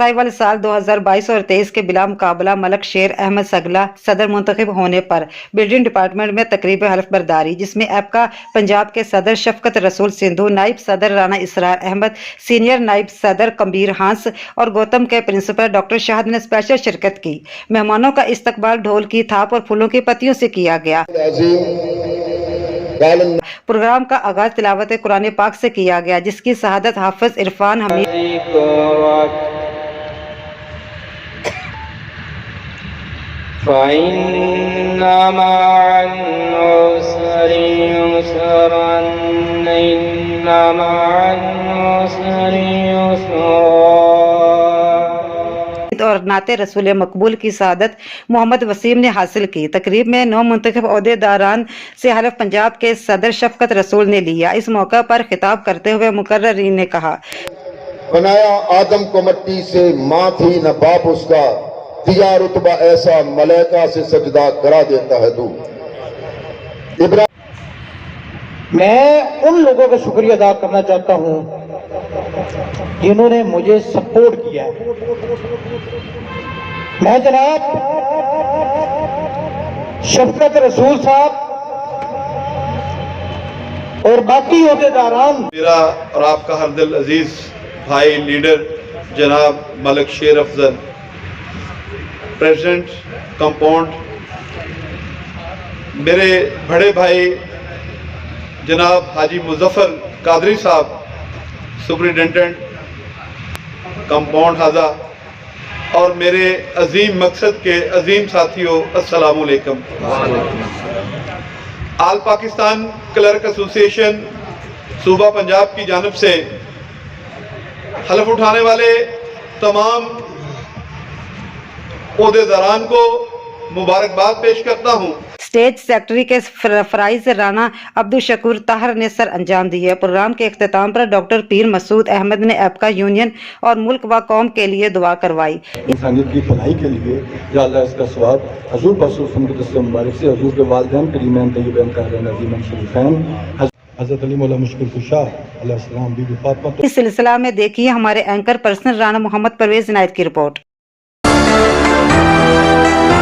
साहिवाल साल 2022 और 23 के बिला मुकाबला मलक शेर अहमद सगला सदर मुंतखब होने पर बिल्डिंग डिपार्टमेंट में तकरीब हल्फ बर्दारी, जिसमें एपका पंजाब के सदर शफकत रसूल सिंधु, नाइब सदर राना इसरार अहमद, सीनियर नाइब सदर कबीर हांस और गौतम के प्रिंसिपल डॉक्टर शाहद ने स्पेशल शिरकत की। मेहमानों का इस्तकबाल ढोल की थाप और फूलों की पत्तियों से किया गया। प्रोग्राम का आगाज तिलावत कुरान पाक से किया गया, जिसकी शहादत हाफिज इरफान हमीद और नाते रसूल मकबूल की शहादत मोहम्मद वसीम ने हासिल की। तकरीब में 9 मुंतखब ओहदेदारान से हल्फ पंजाब के सदर शफकत रसूल ने लिया। इस मौका पर खिताब करते हुए मुकर्ररीन ने कहा, बनाया आदम को मिट्टी से, माँ थी न बाप उसका, दिया रुतबा ऐसा मलाइका से सजदा करा देता है तू। मैं उन लोगों का शुक्रिया अदा करना चाहता हूं जिन्होंने मुझे सपोर्ट किया है। मैं जनाब शफकत रसूल साहब और बाकी ओहदेदारान, मेरा और आपका हर दिल अजीज भाई लीडर जनाब मलक शेर अफजल, प्रेसिडेंट कंपाउंड, मेरे बड़े भाई जनाब हाजी मुजफ्फर कादरी साहब, सुपरिटेंडेंट कंपाउंड हाजा, और मेरे अजीम मकसद के अजीम साथियों, अस्सलाम वालेकुम। आल पाकिस्तान क्लर्क एसोसिएशन सूबा पंजाब की जानिब से हलफ उठाने वाले तमाम ओहदेदारान को मुबारकबाद पेश करता हूँ। स्टेज सेक्रेटरी के फराइज राना अब्दुल शकूर ताहर ने सर अंजाम दिए। प्रोग्राम के इख्तिताम पर डॉक्टर पीर मसूद अहमद ने एपका यूनियन और मुल्क व कौम के लिए दुआ करवाई। इंसानियत की भलाई के लिए या अल्लाह इसका सवाब हजूर बसुल मुबारक से हजूर के वालिदैन करीमैन तय्यबैन ताहिरीन अज़ीमैन शरीफैन हज़रत अली मौला मुश्किल कुशा अलैहिस्सलाम बीबी फातिमा। इस सिलसिला में देखिए हमारे एंकर पर्सन राना मोहम्मद परवेज इनायत की रिपोर्ट।